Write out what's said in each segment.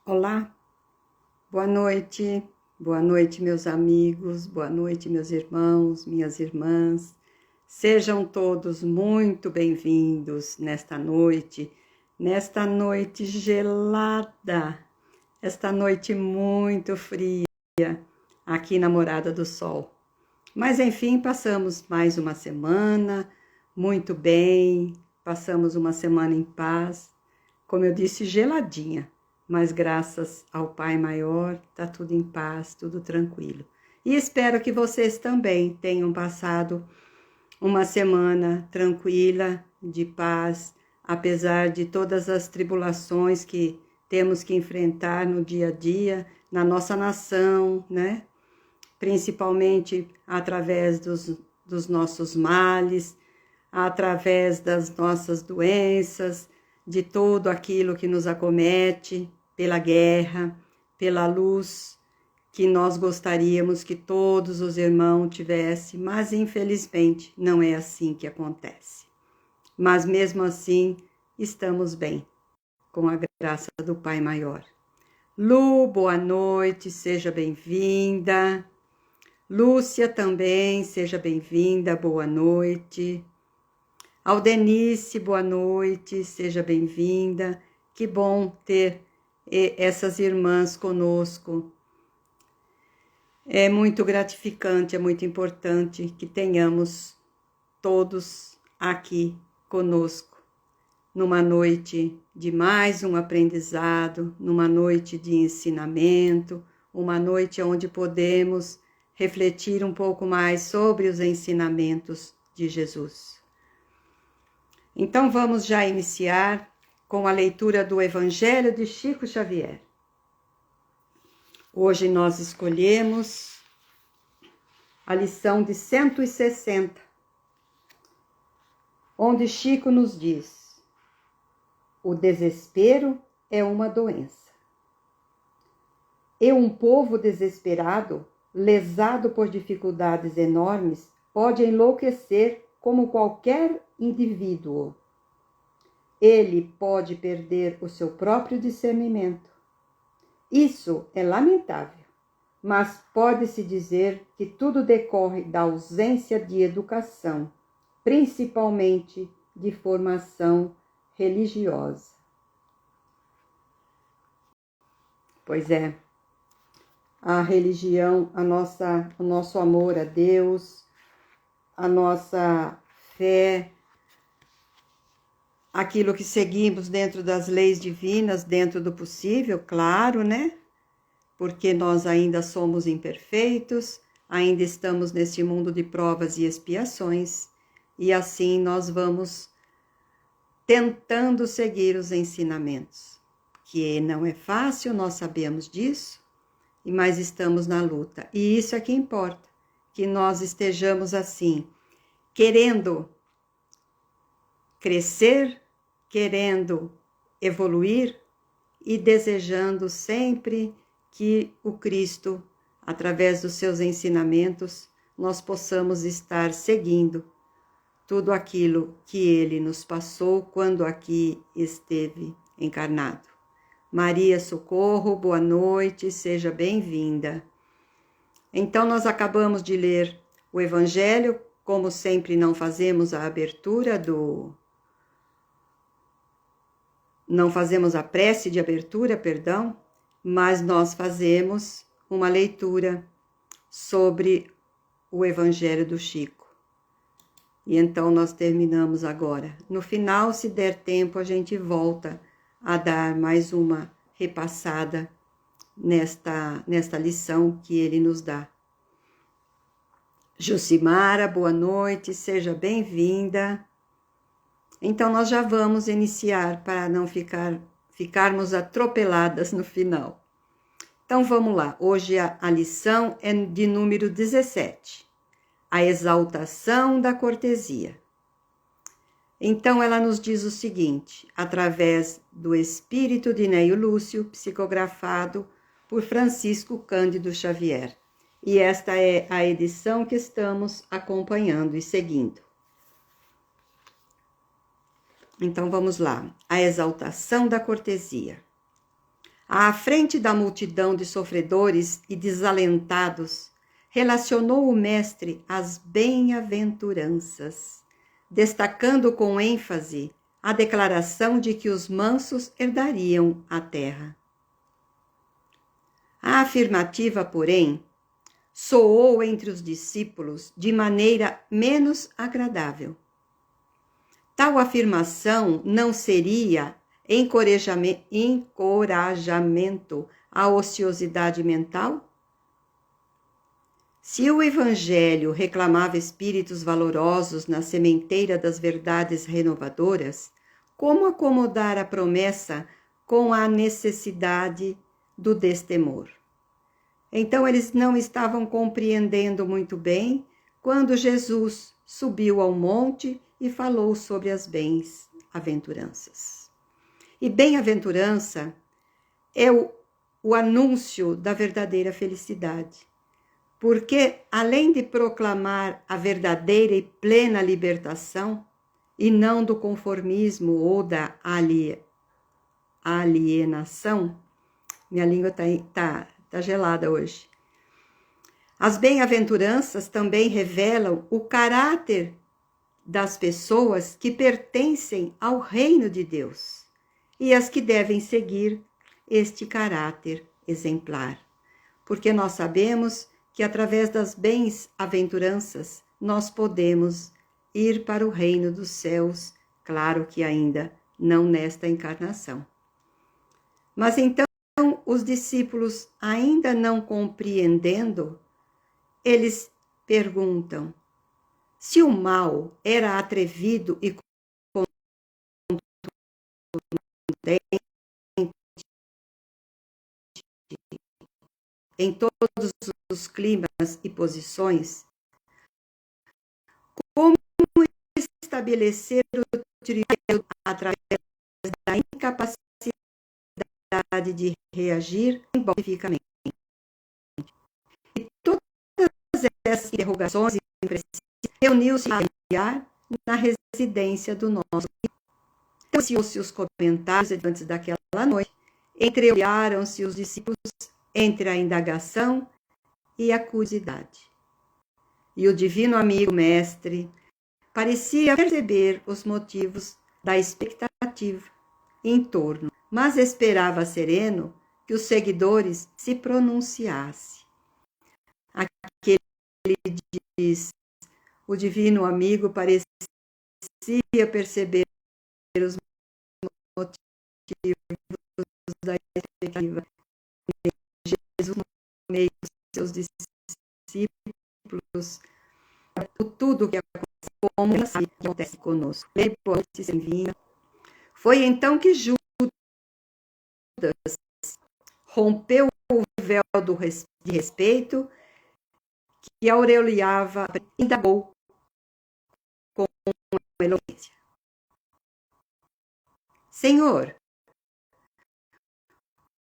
Olá, boa noite, meus amigos, boa noite, meus irmãos, minhas irmãs. Sejam todos muito bem-vindos nesta noite gelada, esta noite muito fria, aqui na Morada do Sol. Mas enfim, passamos mais uma semana muito bem, passamos uma semana em paz, como eu disse, geladinha. Mas graças ao Pai Maior, tá tudo em paz, tudo tranquilo. E espero que vocês também tenham passado uma semana tranquila, de paz, apesar de todas as tribulações que temos que enfrentar no dia a dia, na nossa nação, né? Principalmente através dos nossos males, através das nossas doenças, de tudo aquilo que nos acomete, pela guerra, pela luz que nós gostaríamos que todos os irmãos tivessem, mas infelizmente não é assim que acontece. Mas mesmo assim, estamos bem, com a graça do Pai Maior. Lu, boa noite, seja bem-vinda. Lúcia também, seja bem-vinda, boa noite. Aldenice, boa noite, seja bem-vinda. Que bom ter essas irmãs conosco. É muito gratificante, é muito importante que tenhamos todos aqui conosco, numa noite de mais um aprendizado, numa noite de ensinamento, uma noite onde podemos refletir um pouco mais sobre os ensinamentos de Jesus. Então vamos já iniciar com a leitura do Evangelho de Chico Xavier. Hoje nós escolhemos a lição de 160, onde Chico nos diz: o desespero é uma doença. E um povo desesperado, lesado por dificuldades enormes, pode enlouquecer como qualquer indivíduo. Ele pode perder o seu próprio discernimento. Isso é lamentável, mas pode-se dizer que tudo decorre da ausência de educação, principalmente de formação religiosa. Pois é, a religião, o nosso amor a Deus, a nossa fé, aquilo que seguimos dentro das leis divinas, dentro do possível, claro, né? Porque nós ainda somos imperfeitos, ainda estamos neste mundo de provas e expiações, e assim nós vamos tentando seguir os ensinamentos, que não é fácil, nós sabemos disso, mas estamos na luta. E isso é que importa, que nós estejamos assim, querendo crescer, querendo evoluir e desejando sempre que o Cristo, através dos seus ensinamentos, nós possamos estar seguindo tudo aquilo que ele nos passou quando aqui esteve encarnado. Maria Socorro, boa noite, seja bem-vinda. Então, nós acabamos de ler o Evangelho, como sempre não fazemos a abertura Não fazemos a prece de abertura, perdão, mas nós fazemos uma leitura sobre o Evangelho do Chico. E então nós terminamos agora. No final, se der tempo, a gente volta a dar mais uma repassada nesta lição que ele nos dá. Jucimara, boa noite, seja bem-vinda. Então, nós já vamos iniciar para não ficarmos atropeladas no final. Então, vamos lá. Hoje a lição é de número 17. A exaltação da cortesia. Então, ela nos diz o seguinte, através do espírito de Neio Lúcio, psicografado por Francisco Cândido Xavier. E esta é a edição que estamos acompanhando e seguindo. Então, vamos lá. A exaltação da cortesia. À frente da multidão de sofredores e desalentados, relacionou o Mestre as bem-aventuranças, destacando com ênfase a declaração de que os mansos herdariam a terra. A afirmativa, porém, soou entre os discípulos de maneira menos agradável. Tal afirmação não seria encorajamento à ociosidade mental? Se o Evangelho reclamava espíritos valorosos na sementeira das verdades renovadoras, como acomodar a promessa com a necessidade do destemor? Então eles não estavam compreendendo muito bem quando Jesus subiu ao monte e falou sobre as bem-aventuranças. E bem-aventurança é o anúncio da verdadeira felicidade. Porque, além de proclamar a verdadeira e plena libertação, e não do conformismo ou da alienação, minha língua tá gelada hoje. As bem-aventuranças também revelam o caráter das pessoas que pertencem ao reino de Deus e as que devem seguir este caráter exemplar. Porque nós sabemos que através das bem-aventuranças nós podemos ir para o reino dos céus, claro que ainda não nesta encarnação. Mas então os discípulos, ainda não compreendendo, eles perguntam: se o mal era atrevido e contundente em todos os climas e posições, como estabelecer o trilho através da incapacidade de reagir embolsificamente? E todas essas interrogações reuniu-se a enviar na residência do nosso. Iniciou-se os comentários antes daquela noite, entreolharam-se os discípulos entre a indagação e a curiosidade. E o divino amigo mestre parecia perceber os motivos da expectativa em torno, mas esperava sereno que os seguidores se pronunciassem. Aquele diz, o divino amigo parecia perceber os motivos da expectativa. Jesus, no meio dos seus discípulos, tudo o que acontece conosco. Foi então que Judas rompeu o véu de respeito que aureolava e indagou com eloquência: Senhor,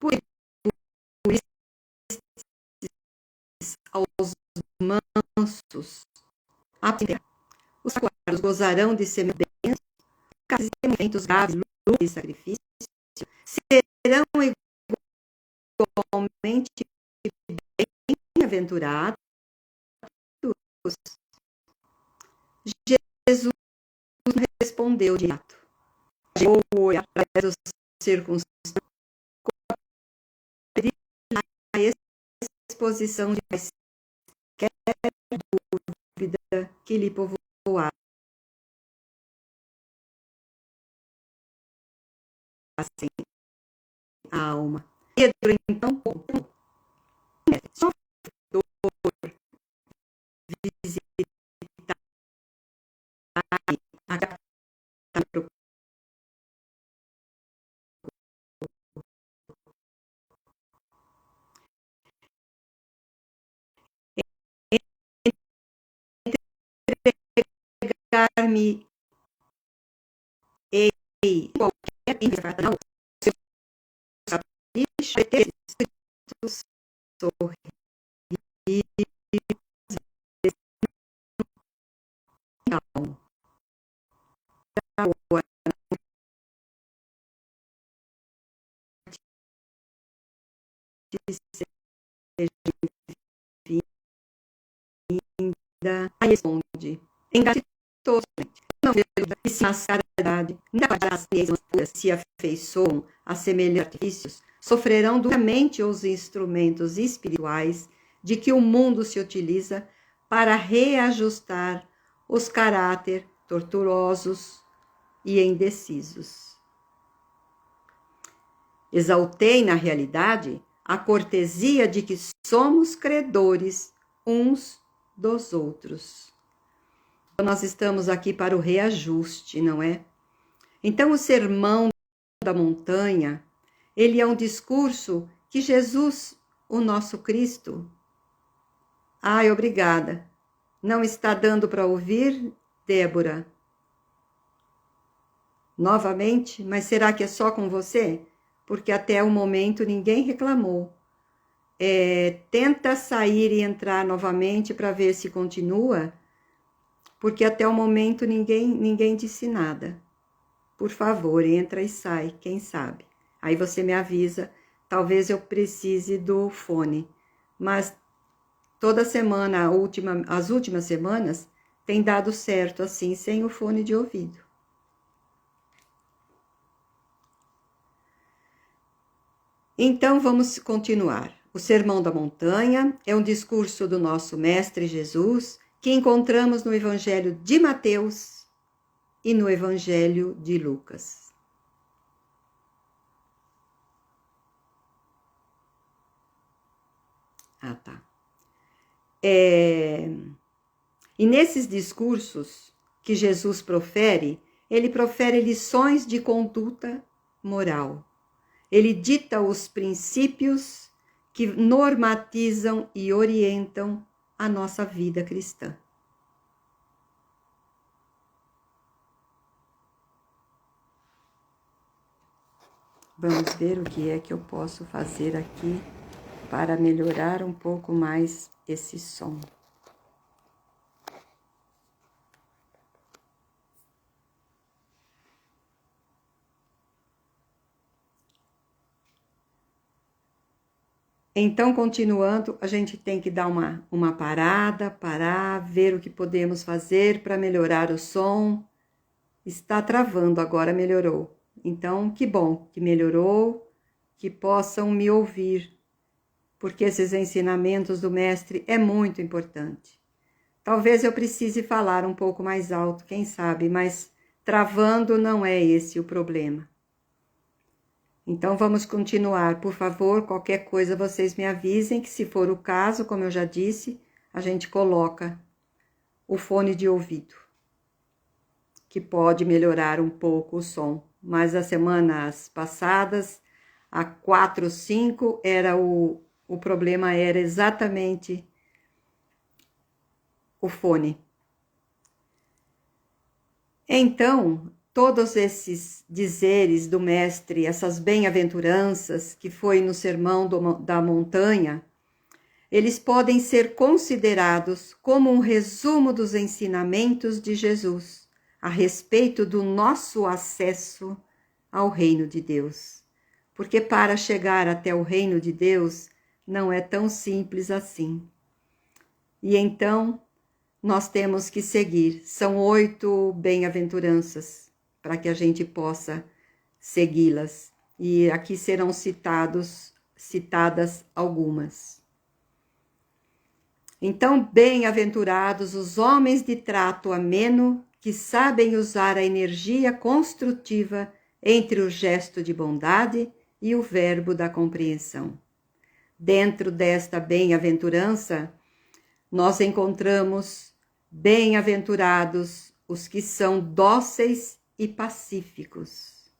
por aos mansos, os quais gozarão de semelhança, casamentos graves, lutas e sacrifício, serão igualmente bem-aventurados. Jesus respondeu de ato, ou olhar para as circunstâncias, a exposição de qualquer dúvida que lhe povoasse a alma. Pedro então só visitar a capital entregar-me e qualquer enfermidade, seus caprichos, sorrir, calmo. seja responde, engatou, não vejo e se as caridade, nem as mesmas se afeiçoam a semelhantes artifícios, sofrerão duramente os instrumentos espirituais de que o mundo se utiliza para reajustar os caráteres tortuosos e indecisos. Exaltei, na realidade, a cortesia de que somos credores uns dos outros. Nós estamos aqui para o reajuste, não é? Então, o Sermão da Montanha, ele é um discurso que Jesus, o nosso Cristo... Ai, obrigada. Não está dando para ouvir, Débora? Novamente? Mas será que é só com você? Porque até o momento ninguém reclamou. Tenta sair e entrar novamente para ver se continua, porque até o momento ninguém disse nada. Por favor, entra e sai, quem sabe. Aí você me avisa, talvez eu precise do fone. Mas toda semana, as últimas semanas, tem dado certo assim, sem o fone de ouvido. Então, vamos continuar. O Sermão da Montanha é um discurso do nosso Mestre Jesus que encontramos no Evangelho de Mateus e no Evangelho de Lucas. Tá. E nesses discursos que Jesus profere, ele profere lições de conduta moral. Ele dita os princípios que normatizam e orientam a nossa vida cristã. Vamos ver o que é que eu posso fazer aqui para melhorar um pouco mais esse som. Então, continuando, a gente tem que dar uma parada, parar, ver o que podemos fazer para melhorar o som. Está travando, agora melhorou. Então, que bom que melhorou, que possam me ouvir, porque esses ensinamentos do mestre é muito importante. Talvez eu precise falar um pouco mais alto, quem sabe, mas travando não é esse o problema. Então, vamos continuar. Por favor, qualquer coisa vocês me avisem, que se for o caso, como eu já disse, a gente coloca o fone de ouvido, que pode melhorar um pouco o som. Mas as semanas passadas, a 4, 5, o problema era exatamente o fone. Então, todos esses dizeres do mestre, essas bem-aventuranças que foi no Sermão da Montanha, eles podem ser considerados como um resumo dos ensinamentos de Jesus a respeito do nosso acesso ao reino de Deus. Porque para chegar até o reino de Deus não é tão simples assim. E então, nós temos que seguir. São 8 bem-aventuranças para que a gente possa segui-las. E aqui serão citadas algumas. Então, bem-aventurados os homens de trato ameno, que sabem usar a energia construtiva entre o gesto de bondade e o verbo da compreensão. Dentro desta bem-aventurança, nós encontramos bem-aventurados os que são dóceis e pacíficos.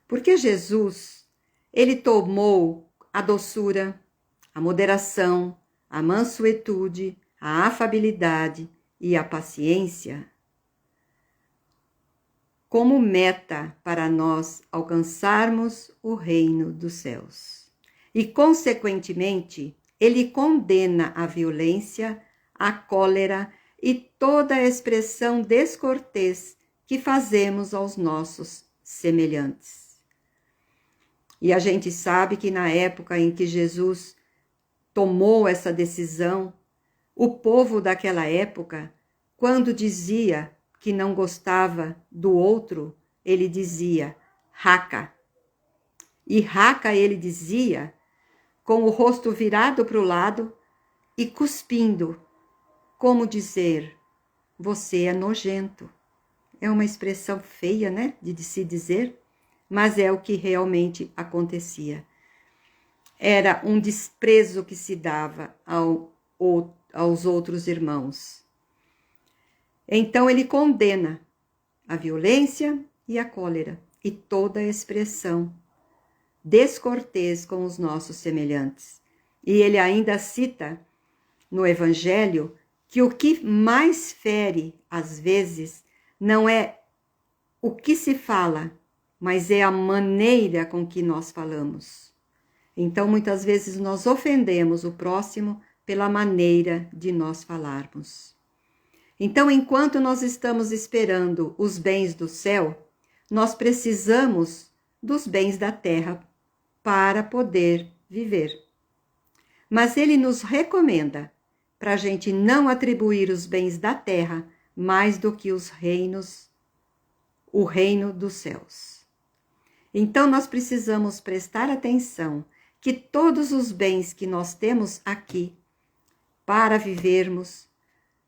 Porque Jesus, ele tomou a doçura, a moderação, a mansuetude, a afabilidade e a paciência como meta para nós alcançarmos o reino dos céus. E, consequentemente, ele condena a violência, a cólera e toda a expressão descortês que fazemos aos nossos semelhantes. E a gente sabe que na época em que Jesus tomou essa decisão, o povo daquela época, quando dizia que não gostava do outro, ele dizia raca. E raca ele dizia com o rosto virado para o lado e cuspindo, como dizer, você é nojento. É uma expressão feia, né, de se dizer, mas é o que realmente acontecia. Era um desprezo que se dava aos outros irmãos. Então ele condena a violência e a cólera e toda a expressão descortês com os nossos semelhantes. E ele ainda cita no Evangelho que o que mais fere, às vezes, não é o que se fala, mas é a maneira com que nós falamos. Então, muitas vezes, nós ofendemos o próximo pela maneira de nós falarmos. Então, enquanto nós estamos esperando os bens do céu, nós precisamos dos bens da terra para poder viver. Mas ele nos recomenda para a gente não atribuir os bens da terra mais do que o reino dos céus. Então, nós precisamos prestar atenção que todos os bens que nós temos aqui para vivermos,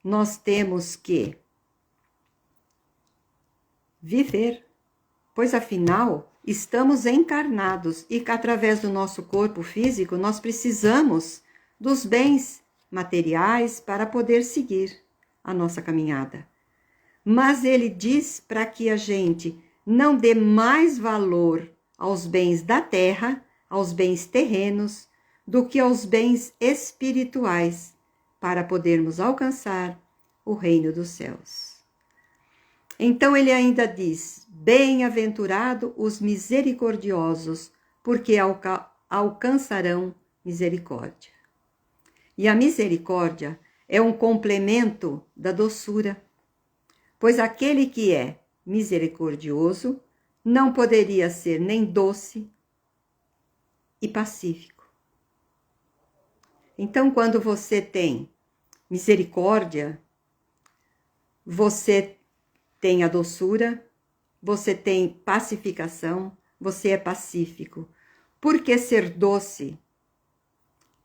nós temos que viver, pois afinal estamos encarnados e que através do nosso corpo físico nós precisamos dos bens materiais para poder seguir a nossa caminhada. Mas ele diz para que a gente não dê mais valor aos bens da terra, aos bens terrenos, do que aos bens espirituais, para podermos alcançar o reino dos céus. Então ele ainda diz, bem-aventurado os misericordiosos, porque alcançarão misericórdia. E a misericórdia é um complemento da doçura, pois aquele que é misericordioso não poderia ser nem doce e pacífico. Então, quando você tem misericórdia, você tem a doçura, você tem pacificação, você é pacífico. Porque ser doce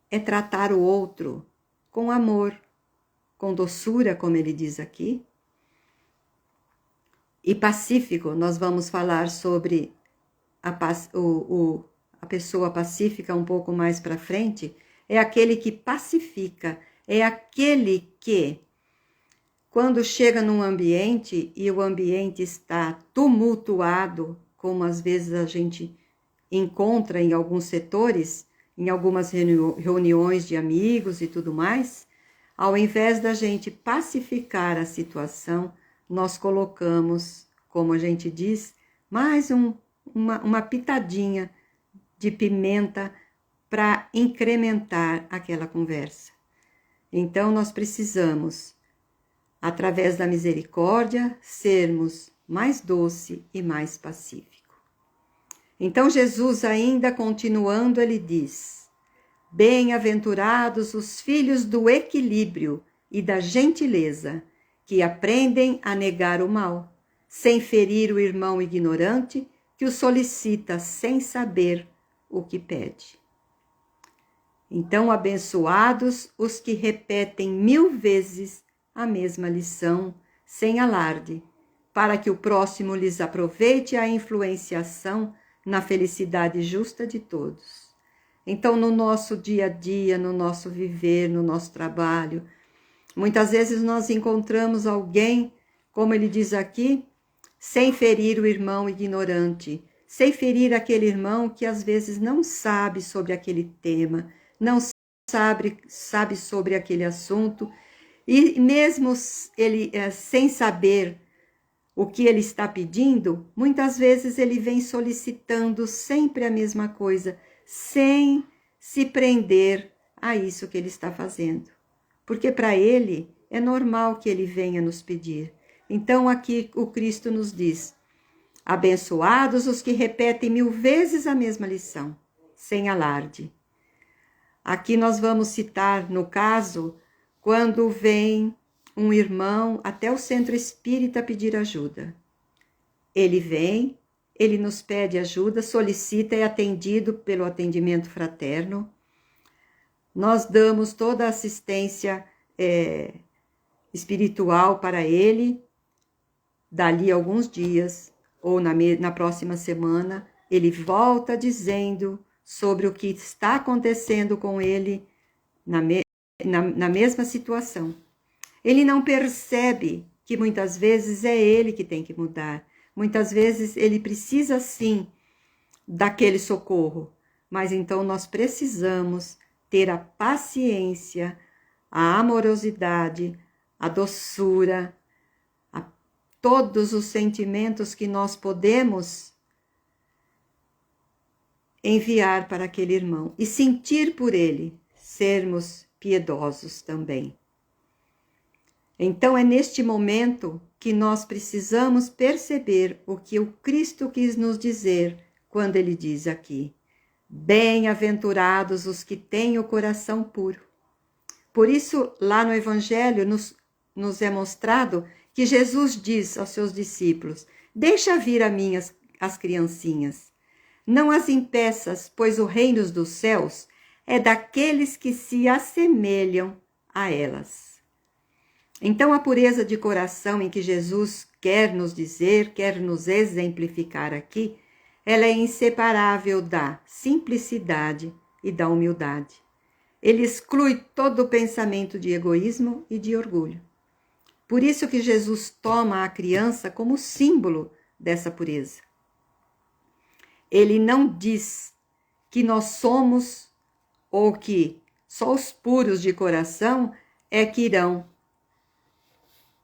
é tratar o outro com amor, com doçura, como ele diz aqui. E pacífico, nós vamos falar sobre a pessoa pacífica um pouco mais para frente, é aquele que pacifica, é aquele que, quando chega num ambiente e o ambiente está tumultuado, como às vezes a gente encontra em alguns setores, em algumas reuniões de amigos e tudo mais, ao invés da gente pacificar a situação, nós colocamos, como a gente diz, mais uma pitadinha de pimenta para incrementar aquela conversa. Então, nós precisamos, através da misericórdia, sermos mais doce e mais pacífico. Então, Jesus, ainda continuando, ele diz, bem-aventurados os filhos do equilíbrio e da gentileza, que aprendem a negar o mal, sem ferir o irmão ignorante que o solicita sem saber o que pede. Então, abençoados os que repetem 1000 vezes a mesma lição, sem alarde, para que o próximo lhes aproveite a influenciação na felicidade justa de todos. Então, no nosso dia a dia, no nosso viver, no nosso trabalho, muitas vezes nós encontramos alguém, como ele diz aqui, sem ferir o irmão ignorante, sem ferir aquele irmão que às vezes não sabe sobre aquele tema, não sabe sobre aquele assunto, e mesmo ele sem saber o que ele está pedindo, muitas vezes ele vem solicitando sempre a mesma coisa, sem se prender a isso que ele está fazendo. Porque para ele é normal que ele venha nos pedir. Então aqui o Cristo nos diz, Abençoados os que repetem 1000 vezes a mesma lição, sem alarde. Aqui nós vamos citar, no caso, quando vem um irmão até o centro espírita pedir ajuda. Ele vem, ele nos pede ajuda, solicita e é atendido pelo atendimento fraterno. Nós damos toda a assistência espiritual para ele. Dali a alguns dias, ou na próxima semana, ele volta dizendo sobre o que está acontecendo com ele na mesma situação. Ele não percebe que muitas vezes é ele que tem que mudar. Muitas vezes ele precisa sim daquele socorro, mas então nós precisamos ter a paciência, a amorosidade, a doçura, todos os sentimentos que nós podemos enviar para aquele irmão e sentir por ele, sermos piedosos também. Então é neste momento que nós precisamos perceber o que o Cristo quis nos dizer quando ele diz aqui: bem-aventurados os que têm o coração puro. Por isso, lá no Evangelho nos é mostrado que Jesus diz aos seus discípulos: deixa vir a mim as criancinhas. Não as impeças, pois o reino dos céus é daqueles que se assemelham a elas. Então, a pureza de coração em que Jesus quer nos dizer, quer nos exemplificar aqui, ela é inseparável da simplicidade e da humildade. Ele exclui todo o pensamento de egoísmo e de orgulho. Por isso que Jesus toma a criança como símbolo dessa pureza. Ele não diz que nós somos ou que só os puros de coração é que irão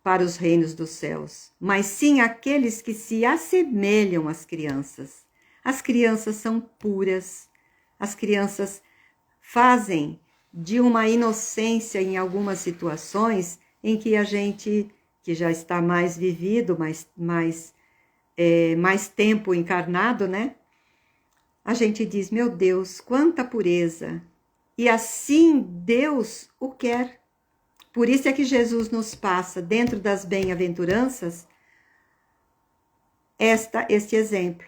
para os reinos dos céus, mas sim aqueles que se assemelham às crianças. As crianças são puras, as crianças fazem de uma inocência em algumas situações em que a gente, que já está mais vivido, mais tempo encarnado, né? A gente diz, meu Deus, quanta pureza! E assim Deus o quer. Por isso é que Jesus nos passa, dentro das bem-aventuranças, este exemplo.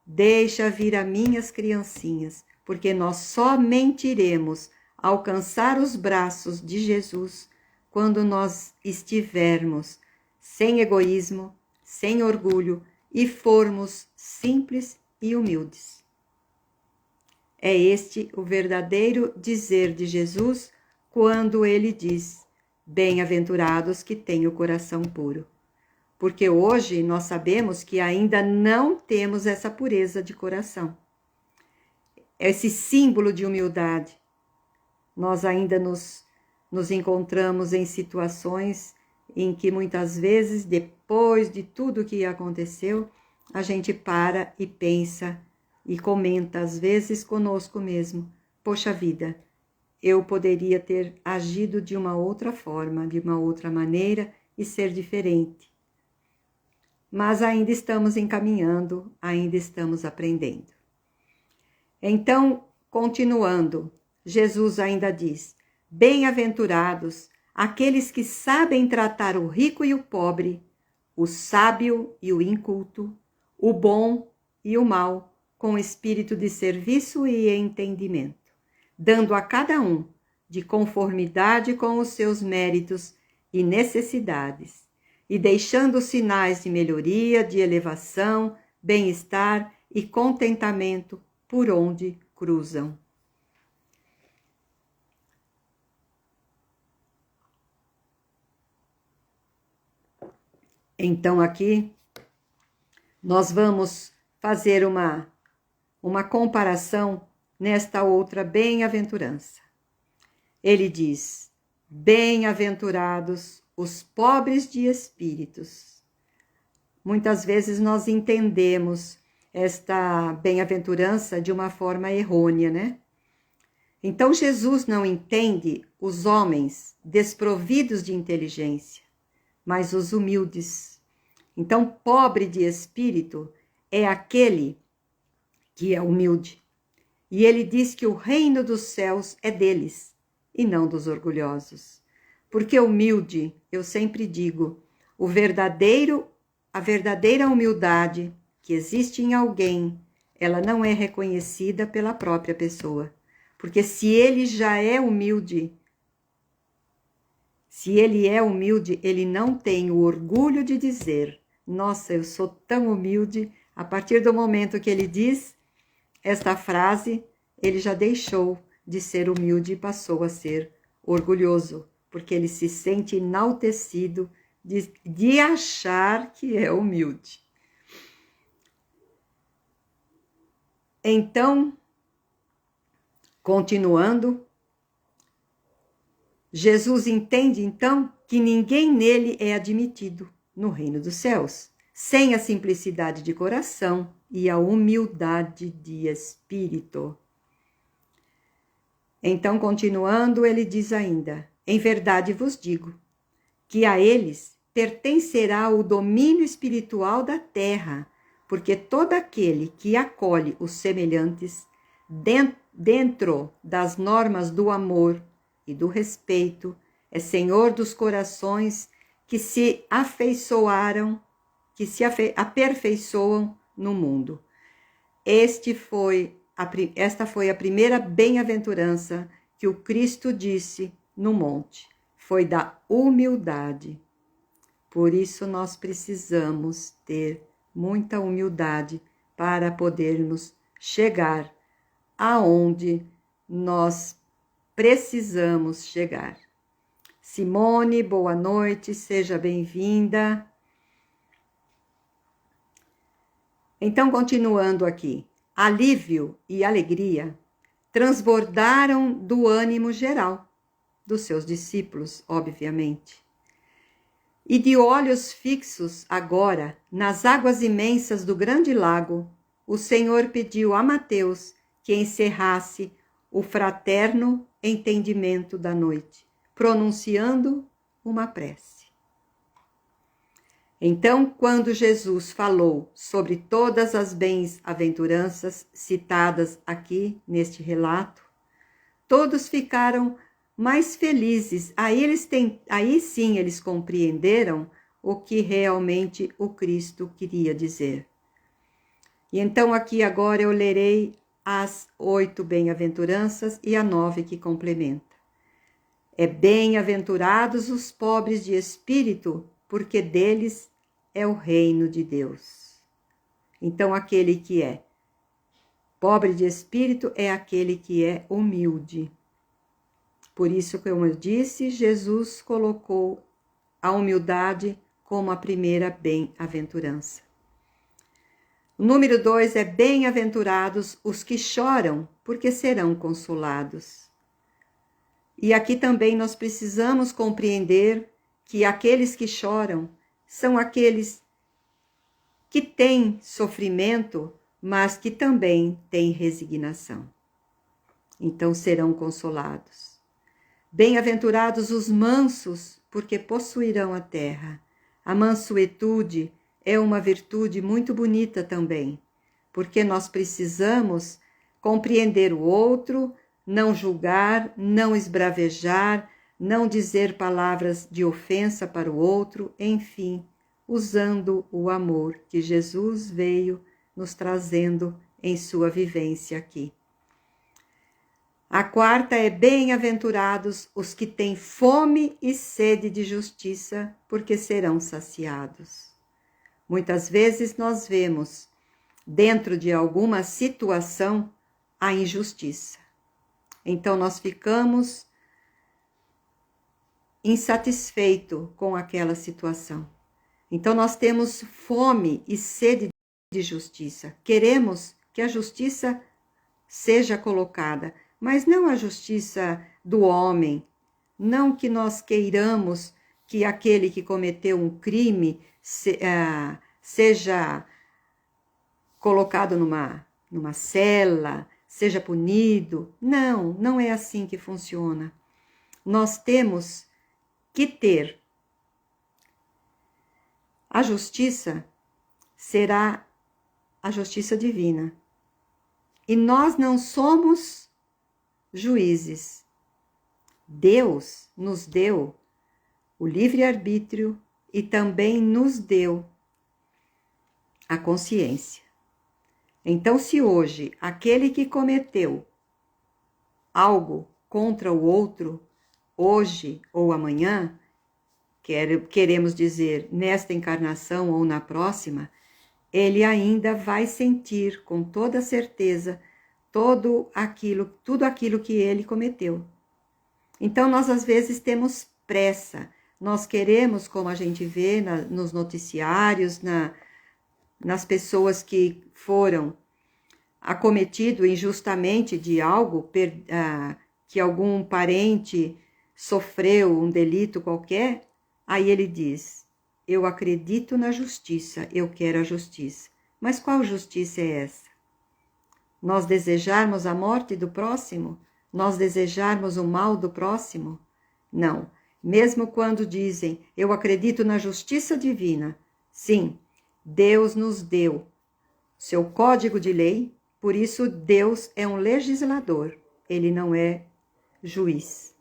Deixa vir a minhas criancinhas, porque nós somente iremos alcançar os braços de Jesus quando nós estivermos sem egoísmo, sem orgulho e formos simples e humildes. É este o verdadeiro dizer de Jesus quando ele diz: bem-aventurados que têm o coração puro. Porque hoje nós sabemos que ainda não temos essa pureza de coração. Esse símbolo de humildade. Nós ainda nos encontramos em situações em que muitas vezes, depois de tudo que aconteceu, a gente para e pensa e comenta às vezes conosco mesmo: poxa vida, eu poderia ter agido de uma outra forma, de uma outra maneira e ser diferente. Mas ainda estamos encaminhando, ainda estamos aprendendo. Então, continuando, Jesus ainda diz: bem-aventurados aqueles que sabem tratar o rico e o pobre, o sábio e o inculto, o bom e o mau, com espírito de serviço e entendimento, dando a cada um de conformidade com os seus méritos e necessidades, e deixando sinais de melhoria, de elevação, bem-estar e contentamento por onde cruzam. Então aqui nós vamos fazer uma comparação nesta outra bem-aventurança. Ele diz: bem-aventurados os pobres de espíritos. Muitas vezes nós entendemos esta bem-aventurança de uma forma errônea, né? Então Jesus não entende os homens desprovidos de inteligência, mas os humildes. Então, pobre de espírito é aquele que é humilde. E ele diz que o reino dos céus é deles e não dos orgulhosos. Porque humilde, eu sempre digo, a verdadeira humildade que existe em alguém, ela não é reconhecida pela própria pessoa. Porque se ele é humilde, ele não tem o orgulho de dizer: nossa, eu sou tão humilde. A partir do momento que ele diz esta frase, ele já deixou de ser humilde e passou a ser orgulhoso, porque ele se sente enaltecido de achar que é humilde. Então, continuando, Jesus entende então que ninguém nele é admitido no reino dos céus, sem a simplicidade de coração e a humildade de espírito. Então, continuando, ele diz ainda: em verdade vos digo que a eles pertencerá o domínio espiritual da terra, porque todo aquele que acolhe os semelhantes dentro das normas do amor e do respeito é senhor dos corações que se afeiçoaram, que se aperfeiçoam no mundo. Esta foi a primeira bem-aventurança que o Cristo disse no monte. Foi da humildade. Por isso nós precisamos ter muita humildade para podermos chegar aonde nós precisamos chegar. Simone, boa noite, seja bem-vinda. Então, continuando aqui, alívio e alegria transbordaram do ânimo geral dos seus discípulos, obviamente. E de olhos fixos agora nas águas imensas do grande lago, o Senhor pediu a Mateus que encerrasse o fraterno entendimento da noite, pronunciando uma prece. Então, quando Jesus falou sobre todas as bem-aventuranças citadas aqui neste relato, todos ficaram mais felizes. Aí sim eles compreenderam o que realmente o Cristo queria dizer. E então aqui agora eu lerei as 8 bem-aventuranças e a 9 que complementa. É bem-aventurados os pobres de espírito, porque deles é o reino de Deus. Então aquele que é pobre de espírito é aquele que é humilde. Por isso, como eu disse, Jesus colocou a humildade como a primeira bem-aventurança. O número 2 é bem-aventurados os que choram, porque serão consolados. E aqui também nós precisamos compreender que aqueles que choram são aqueles que têm sofrimento, mas que também têm resignação. Então serão consolados. Bem-aventurados os mansos, porque possuirão a terra. A mansuetude é uma virtude muito bonita também, porque nós precisamos compreender o outro, não julgar, não esbravejar, não dizer palavras de ofensa para o outro, enfim, usando o amor que Jesus veio nos trazendo em sua vivência aqui. A quarta é bem-aventurados os que têm fome e sede de justiça, porque serão saciados. Muitas vezes nós vemos, dentro de alguma situação, a injustiça. Então nós ficamos insatisfeitos com aquela situação. Então nós temos fome e sede de justiça. Queremos que a justiça seja colocada, mas não a justiça do homem, não que nós queiramos que aquele que cometeu um crime seja colocado numa cela, seja punido. Não, não é assim que funciona. Nós temos que ter. A justiça será a justiça divina. E nós não somos juízes. Deus nos deu o livre-arbítrio e também nos deu a consciência. Então, se hoje aquele que cometeu algo contra o outro, hoje ou amanhã, queremos dizer, nesta encarnação ou na próxima, ele ainda vai sentir com toda certeza tudo aquilo que ele cometeu. Então, nós às vezes temos pressa, nós queremos, como a gente vê nos noticiários, nas pessoas que foram acometido injustamente de algo, que algum parente sofreu um delito qualquer, aí ele diz, eu acredito na justiça, eu quero a justiça. Mas qual justiça é essa? Nós desejarmos a morte do próximo? Nós desejarmos o mal do próximo? Não. Mesmo quando dizem, eu acredito na justiça divina, sim, Deus nos deu seu código de lei, por isso Deus é um legislador, ele não é juiz.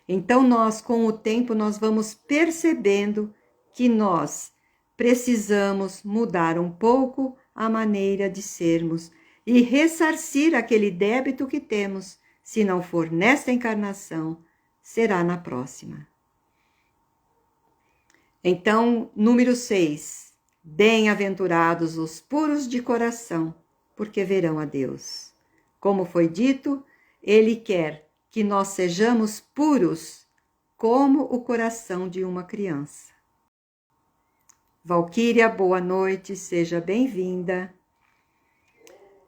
Então nós, com o tempo, nós vamos percebendo que nós precisamos mudar um pouco a maneira de sermos e ressarcir aquele débito que temos, se não for nesta encarnação, será na próxima. Então, número 6. Bem-aventurados os puros de coração, porque verão a Deus. Como foi dito, Ele quer que nós sejamos puros como o coração de uma criança. Valquíria, boa noite, seja bem-vinda.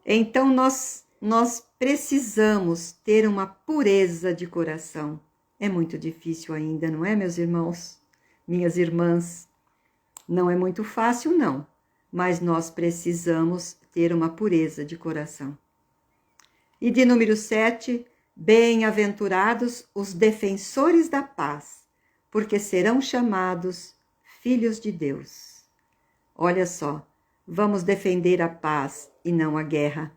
Então, nós precisamos ter uma pureza de coração. É muito difícil ainda, não é, meus irmãos? Minhas irmãs? Não é muito fácil, não, mas nós precisamos ter uma pureza de coração. E de número 7, bem-aventurados os defensores da paz, porque serão chamados filhos de Deus. Olha só, vamos defender a paz e não a guerra.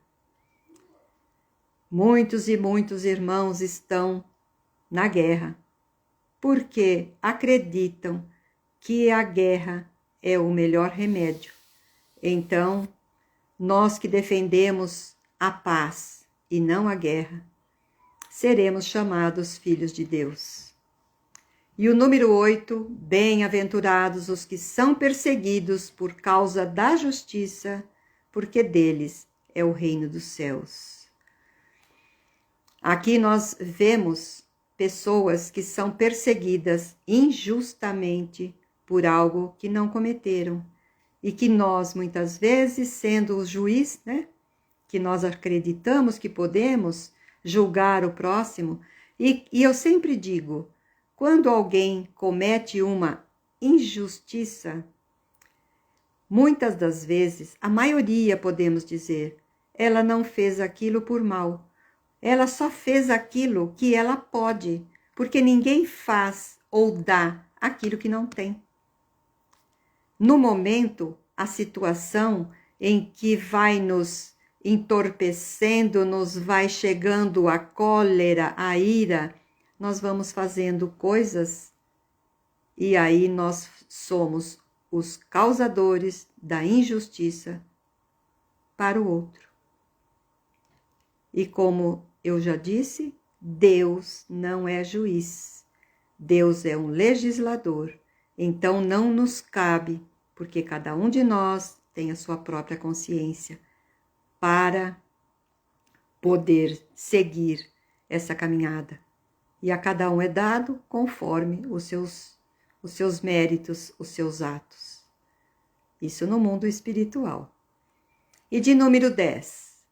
Muitos e muitos irmãos estão na guerra, porque acreditam que a guerra é o melhor remédio. Então, nós que defendemos a paz e não a guerra, seremos chamados filhos de Deus. E o número 8, bem-aventurados os que são perseguidos por causa da justiça, porque deles é o reino dos céus. Aqui nós vemos pessoas que são perseguidas injustamente por algo que não cometeram e que nós, muitas vezes, sendo o juiz, né, que nós acreditamos que podemos julgar o próximo, e eu sempre digo, quando alguém comete uma injustiça, muitas das vezes, a maioria podemos dizer, ela não fez aquilo por mal, ela só fez aquilo que ela pode, porque ninguém faz ou dá aquilo que não tem. No momento, a situação em que vai nos entorpecendo, nos vai chegando a cólera, a ira, nós vamos fazendo coisas e aí nós somos os causadores da injustiça para o outro. E como eu já disse, Deus não é juiz, Deus é um legislador, então não nos cabe, porque cada um de nós tem a sua própria consciência para poder seguir essa caminhada. E a cada um é dado conforme os seus méritos, os seus atos. Isso no mundo espiritual. E de número 10,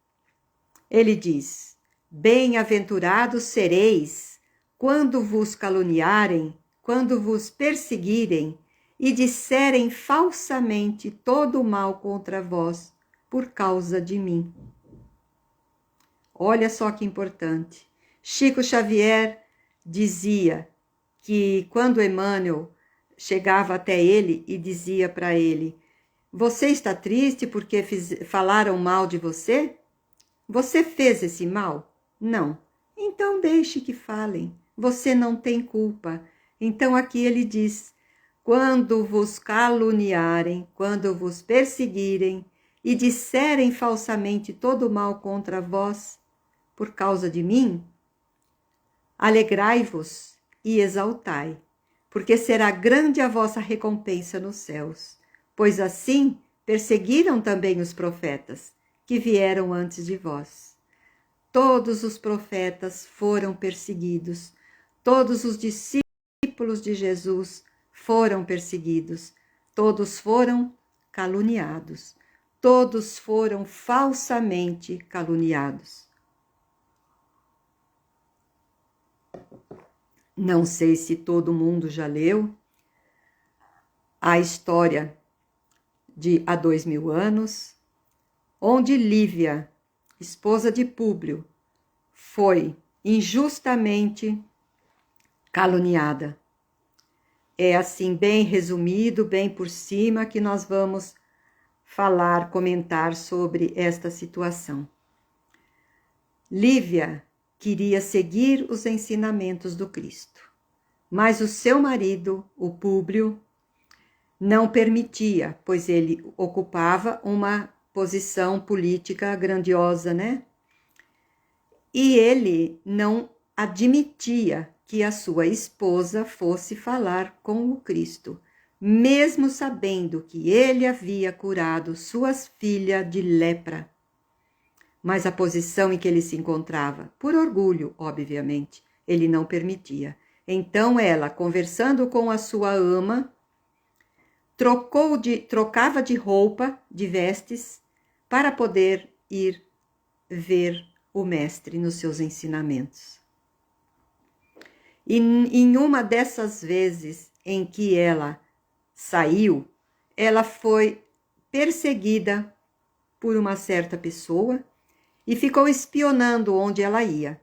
ele diz, bem-aventurados sereis quando vos caluniarem, quando vos perseguirem e disserem falsamente todo o mal contra vós por causa de mim. Olha só que importante. Chico Xavier dizia que quando Emmanuel chegava até ele e dizia para ele, Você está triste porque falaram mal de você? Você fez esse mal? Não. Então deixe que falem. Você não tem culpa. Então aqui ele diz: quando vos caluniarem, quando vos perseguirem e disserem falsamente todo mal contra vós, por causa de mim, alegrai-vos e exaltai, porque será grande a vossa recompensa nos céus, pois assim perseguiram também os profetas que vieram antes de vós. Todos os profetas foram perseguidos, todos os discípulos de Jesus foram perseguidos, todos foram caluniados, todos foram falsamente caluniados. Não sei se todo mundo já leu a história de há 2000 anos, onde Lívia, esposa de Públio, foi injustamente caluniada. É assim, bem resumido, bem por cima, que nós vamos falar, comentar sobre esta situação. Lívia queria seguir os ensinamentos do Cristo, mas o seu marido, o Públio, não permitia, pois ele ocupava uma posição política grandiosa, né? E ele não admitia que a sua esposa fosse falar com o Cristo, mesmo sabendo que ele havia curado sua filha de lepra. Mas a posição em que ele se encontrava, por orgulho, obviamente, ele não permitia. Então ela, conversando com a sua ama, trocava de roupa, de vestes, para poder ir ver o mestre nos seus ensinamentos. E em uma dessas vezes em que ela saiu, ela foi perseguida por uma certa pessoa e ficou espionando onde ela ia.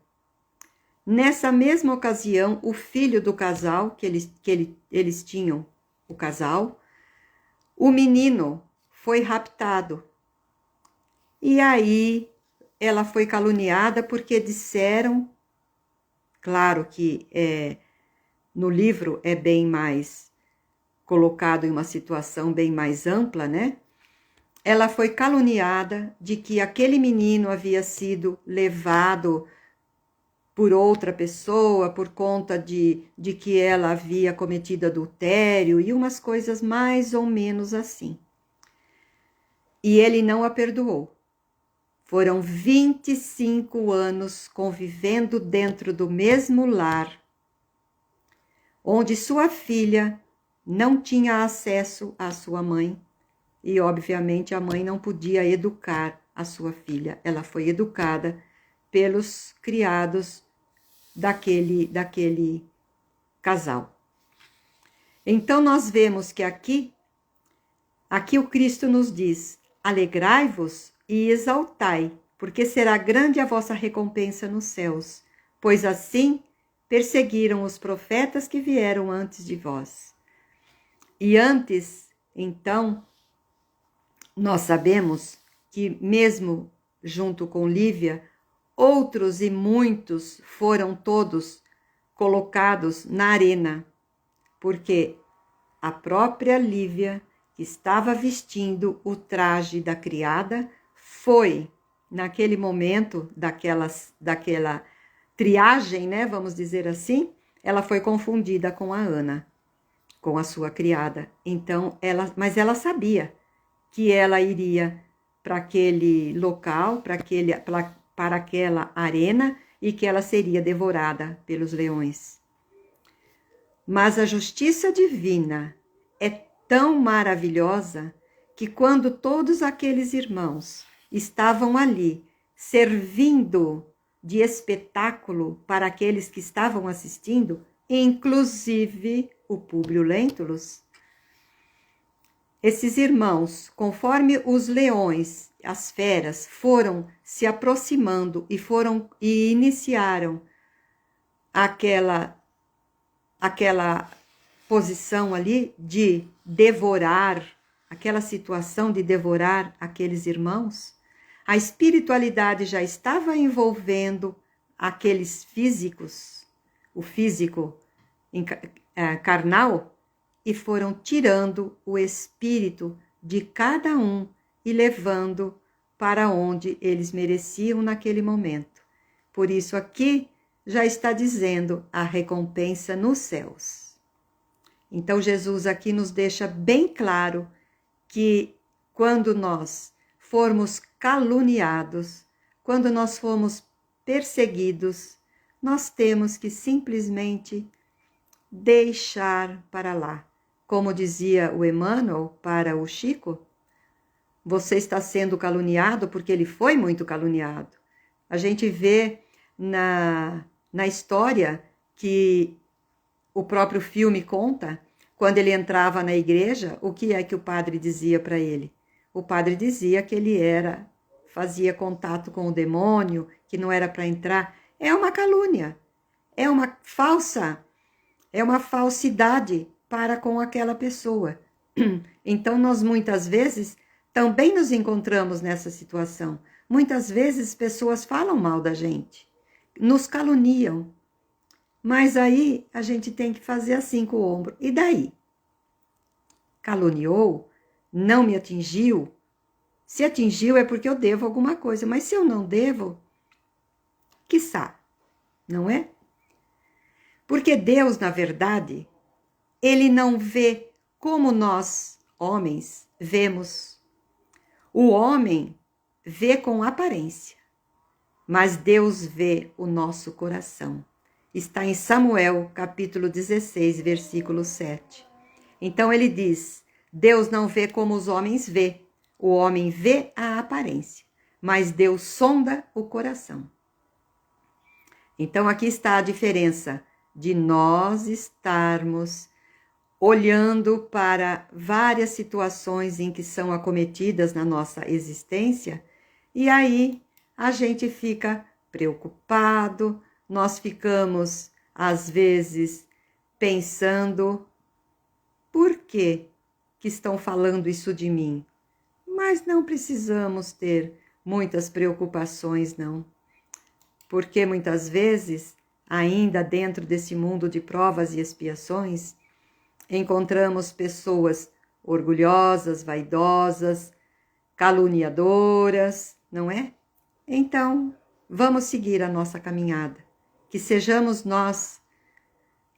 Nessa mesma ocasião, o filho do casal, que eles tinham, o casal, o menino foi raptado. E aí ela foi caluniada porque disseram, claro que no livro é bem mais colocado em uma situação bem mais ampla, né? Ela foi caluniada de que aquele menino havia sido levado por outra pessoa por conta de que ela havia cometido adultério e umas coisas mais ou menos assim. E ele não a perdoou. Foram 25 anos convivendo dentro do mesmo lar, onde sua filha não tinha acesso à sua mãe e, obviamente, a mãe não podia educar a sua filha. Ela foi educada pelos criados daquele casal. Então, nós vemos que aqui o Cristo nos diz: alegrai-vos e exaltai, porque será grande a vossa recompensa nos céus, pois assim perseguiram os profetas que vieram antes de vós. E antes, então, nós sabemos que mesmo junto com Lívia, outros e muitos foram todos colocados na arena, porque a própria Lívia, que estava vestindo o traje da criada, foi, naquele momento daquela triagem, né, vamos dizer assim, ela foi confundida com a Ana, com a sua criada. Então, mas ela sabia que ela iria para aquele local, para aquela arena, e que ela seria devorada pelos leões. Mas a justiça divina é tão maravilhosa que quando todos aqueles irmãos estavam ali, servindo de espetáculo para aqueles que estavam assistindo, inclusive o Públio Lentulus, esses irmãos, conforme os leões, as feras, foram se aproximando e iniciaram aquela posição ali de devorar aquela situação de devorar aqueles irmãos, a espiritualidade já estava envolvendo aqueles físicos, o físico carnal, e foram tirando o espírito de cada um e levando para onde eles mereciam naquele momento. Por isso aqui já está dizendo a recompensa nos céus. Então Jesus aqui nos deixa bem claro que quando nós formos caluniados, quando nós formos perseguidos, nós temos que simplesmente deixar para lá. Como dizia o Emmanuel para o Chico, você está sendo caluniado porque ele foi muito caluniado. A gente vê na história que o próprio filme conta, quando ele entrava na igreja, o que é que o padre dizia para ele? O padre dizia que ele fazia contato com o demônio, que não era para entrar. É uma calúnia, é uma falsidade para com aquela pessoa. Então, nós muitas vezes também nos encontramos nessa situação. Muitas vezes pessoas falam mal da gente, nos caluniam. Mas aí a gente tem que fazer assim com o ombro. E daí? Caluniou? Não me atingiu? Se atingiu é porque eu devo alguma coisa. Mas se eu não devo, quiçá, não é? Porque Deus, na verdade, Ele não vê como nós, homens, vemos. O homem vê com aparência, mas Deus vê o nosso coração. Está em Samuel, capítulo 16, versículo 7. Então ele diz, Deus não vê como os homens vê. O homem vê a aparência, mas Deus sonda o coração. Então aqui está a diferença de nós estarmos olhando para várias situações em que são acometidas na nossa existência, e aí a gente fica preocupado, nós ficamos, às vezes, pensando, por que estão falando isso de mim? Mas não precisamos ter muitas preocupações, não. Porque muitas vezes, ainda dentro desse mundo de provas e expiações, encontramos pessoas orgulhosas, vaidosas, caluniadoras, não é? Então, vamos seguir a nossa caminhada. Que sejamos nós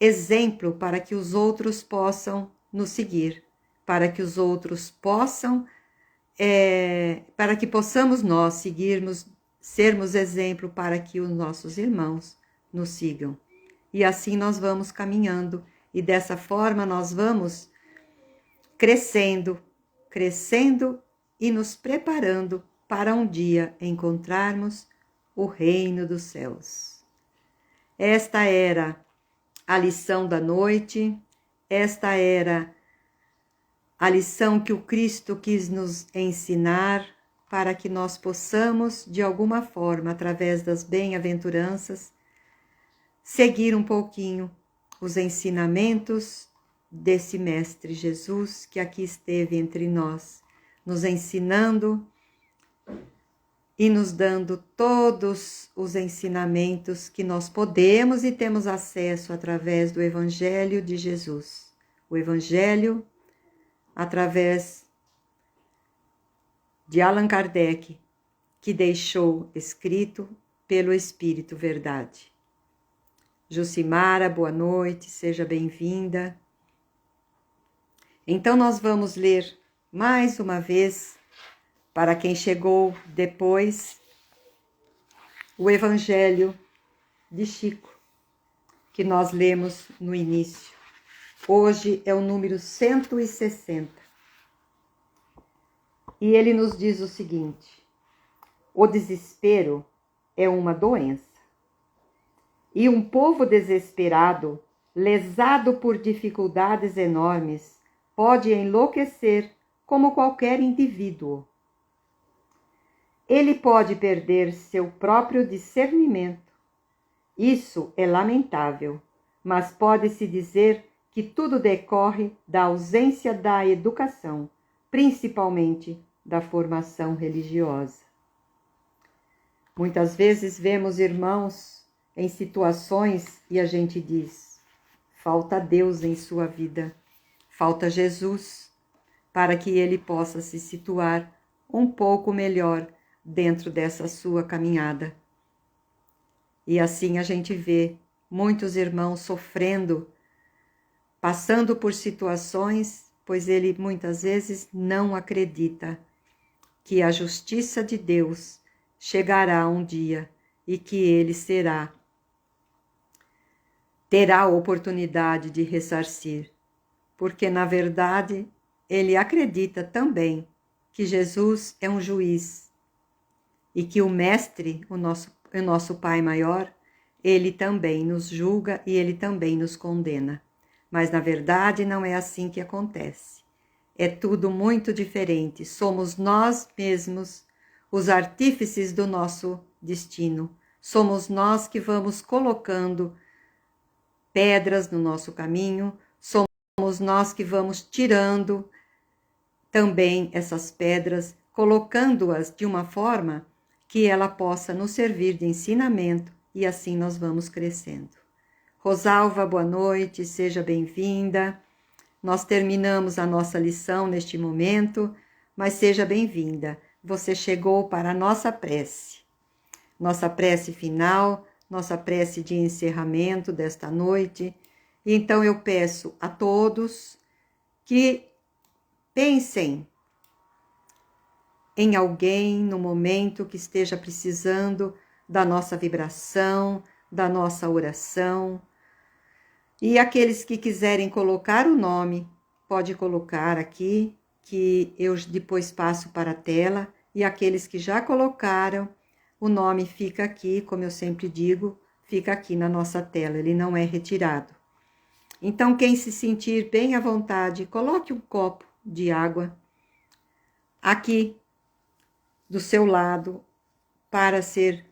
exemplo para que os outros possam nos seguir, para que os outros possam, para que possamos nós seguirmos, sermos exemplo para que os nossos irmãos nos sigam. E assim nós vamos caminhando. E dessa forma nós vamos crescendo e nos preparando para um dia encontrarmos o reino dos céus. Esta era a lição da noite, esta era a lição que o Cristo quis nos ensinar para que nós possamos, de alguma forma, através das bem-aventuranças, seguir um pouquinho os ensinamentos desse Mestre Jesus que aqui esteve entre nós, nos ensinando e nos dando todos os ensinamentos que nós podemos e temos acesso através do Evangelho de Jesus. O Evangelho através de Allan Kardec, que deixou escrito pelo Espírito Verdade. Jucimara, boa noite, seja bem-vinda. Então nós vamos ler mais uma vez, para quem chegou depois, o Evangelho de Chico, que nós lemos no início. Hoje é o número 160. E ele nos diz o seguinte: o desespero é uma doença. E um povo desesperado, lesado por dificuldades enormes, pode enlouquecer como qualquer indivíduo. Ele pode perder seu próprio discernimento. Isso é lamentável, mas pode-se dizer que tudo decorre da ausência da educação, principalmente da formação religiosa. Muitas vezes vemos irmãos em situações e a gente diz: falta Deus em sua vida, falta Jesus, para que ele possa se situar um pouco melhor dentro dessa sua caminhada. E assim a gente vê muitos irmãos sofrendo, passando por situações, pois ele muitas vezes não acredita que a justiça de Deus chegará um dia e que ele terá a oportunidade de ressarcir, porque na verdade ele acredita também que Jesus é um juiz e que o Mestre, o nosso Pai maior, ele também nos julga e ele também nos condena. Mas na verdade não é assim que acontece. É tudo muito diferente. Somos nós mesmos os artífices do nosso destino. Somos nós que vamos colocando pedras no nosso caminho, somos nós que vamos tirando também essas pedras, colocando-as de uma forma que ela possa nos servir de ensinamento e assim nós vamos crescendo. Rosalva, boa noite, seja bem-vinda. Nós terminamos a nossa lição neste momento, mas seja bem-vinda. Você chegou para a nossa prece final, nossa prece de encerramento desta noite. Então eu peço a todos que pensem em alguém no momento que esteja precisando da nossa vibração, da nossa oração. E aqueles que quiserem colocar o nome, pode colocar aqui, que eu depois passo para a tela. E aqueles que já colocaram, o nome fica aqui, como eu sempre digo, fica aqui na nossa tela, ele não é retirado. Então, quem se sentir bem à vontade, coloque um copo de água aqui do seu lado para ser,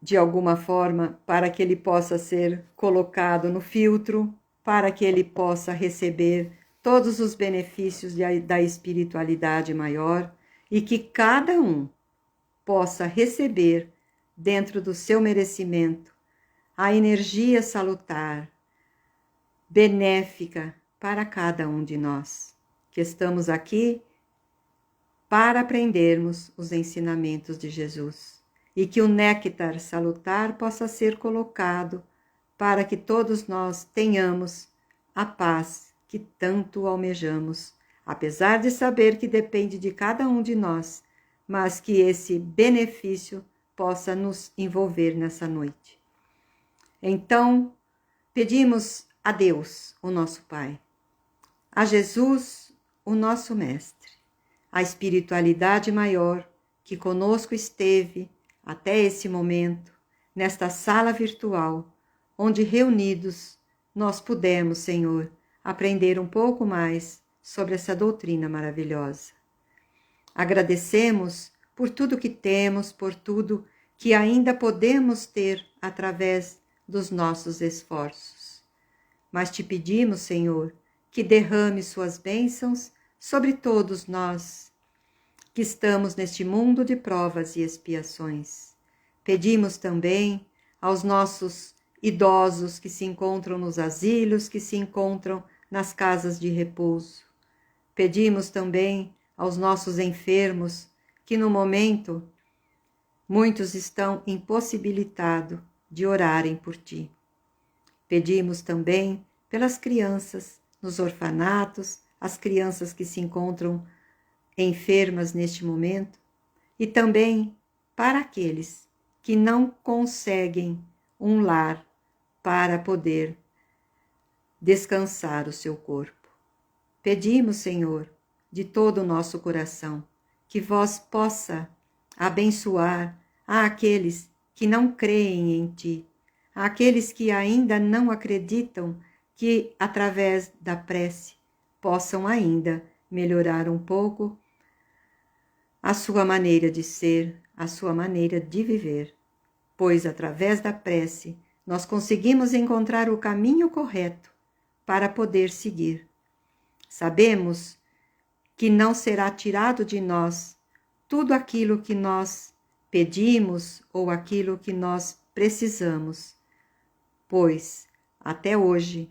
de alguma forma, para que ele possa ser colocado no filtro, para que ele possa receber todos os benefícios da espiritualidade maior e que cada um possa receber, dentro do seu merecimento, a energia salutar, benéfica para cada um de nós, que estamos aqui para aprendermos os ensinamentos de Jesus, e que o néctar salutar possa ser colocado para que todos nós tenhamos a paz que tanto almejamos, apesar de saber que depende de cada um de nós, mas que esse benefício possa nos envolver nessa noite. Então, pedimos a Deus, o nosso Pai, a Jesus, o nosso Mestre, a espiritualidade maior que conosco esteve até esse momento, nesta sala virtual, onde reunidos nós pudemos, Senhor, aprender um pouco mais sobre essa doutrina maravilhosa. Agradecemos por tudo que temos, por tudo que ainda podemos ter através dos nossos esforços. Mas te pedimos, Senhor, que derrame suas bênçãos sobre todos nós que estamos neste mundo de provas e expiações. Pedimos também aos nossos idosos que se encontram nos asilos, que se encontram nas casas de repouso. Pedimos também aos nossos enfermos, que no momento muitos estão impossibilitados de orarem por ti. Pedimos também pelas crianças nos orfanatos, as crianças que se encontram enfermas neste momento, e também para aqueles que não conseguem um lar para poder descansar o seu corpo. Pedimos, Senhor, de todo o nosso coração, que vós possa abençoar àqueles que não creem em ti, àqueles que ainda não acreditam que, através da prece, possam ainda melhorar um pouco a sua maneira de ser, a sua maneira de viver, pois através da prece nós conseguimos encontrar o caminho correto para poder seguir. Sabemos que não será tirado de nós tudo aquilo que nós pedimos ou aquilo que nós precisamos, pois, até hoje,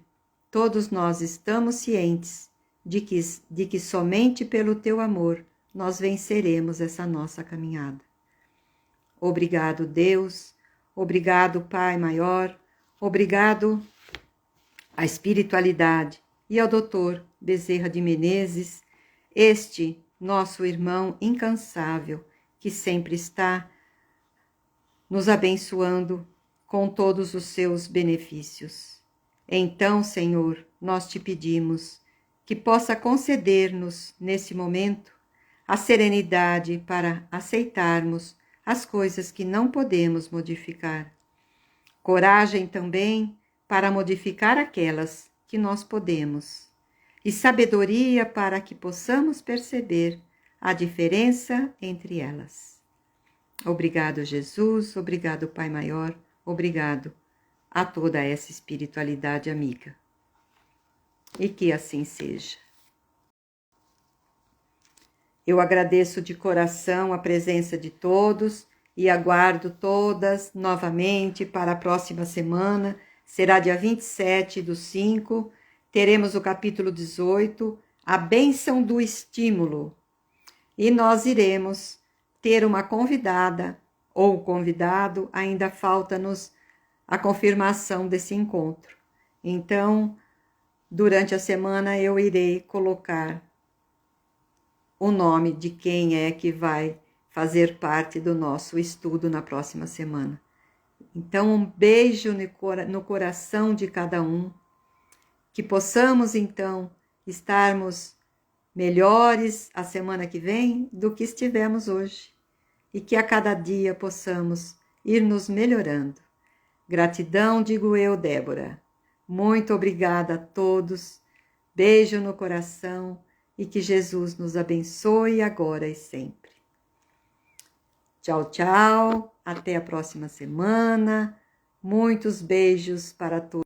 todos nós estamos cientes de que somente pelo teu amor nós venceremos essa nossa caminhada. Obrigado, Deus, obrigado, Pai Maior, obrigado à espiritualidade e ao Dr. Bezerra de Menezes, este nosso irmão incansável, que sempre está nos abençoando com todos os seus benefícios. Então, Senhor, nós te pedimos que possa conceder-nos, nesse momento, a serenidade para aceitarmos as coisas que não podemos modificar. Coragem também para modificar aquelas que nós podemos. E sabedoria para que possamos perceber a diferença entre elas. Obrigado, Jesus. Obrigado, Pai Maior. Obrigado a toda essa espiritualidade amiga. E que assim seja. Eu agradeço de coração a presença de todos e aguardo todas novamente para a próxima semana. Será dia 27/5, teremos o capítulo 18, a bênção do estímulo. E nós iremos ter uma convidada ou convidado, ainda falta-nos a confirmação desse encontro. Então, durante a semana eu irei colocar o nome de quem é que vai fazer parte do nosso estudo na próxima semana. Então, um beijo no coração de cada um, que possamos, então, estarmos melhores a semana que vem do que estivemos hoje, e que a cada dia possamos ir nos melhorando. Gratidão, digo eu, Débora. Muito obrigada a todos, beijo no coração, e que Jesus nos abençoe agora e sempre. Tchau, tchau, até a próxima semana. Muitos beijos para todos.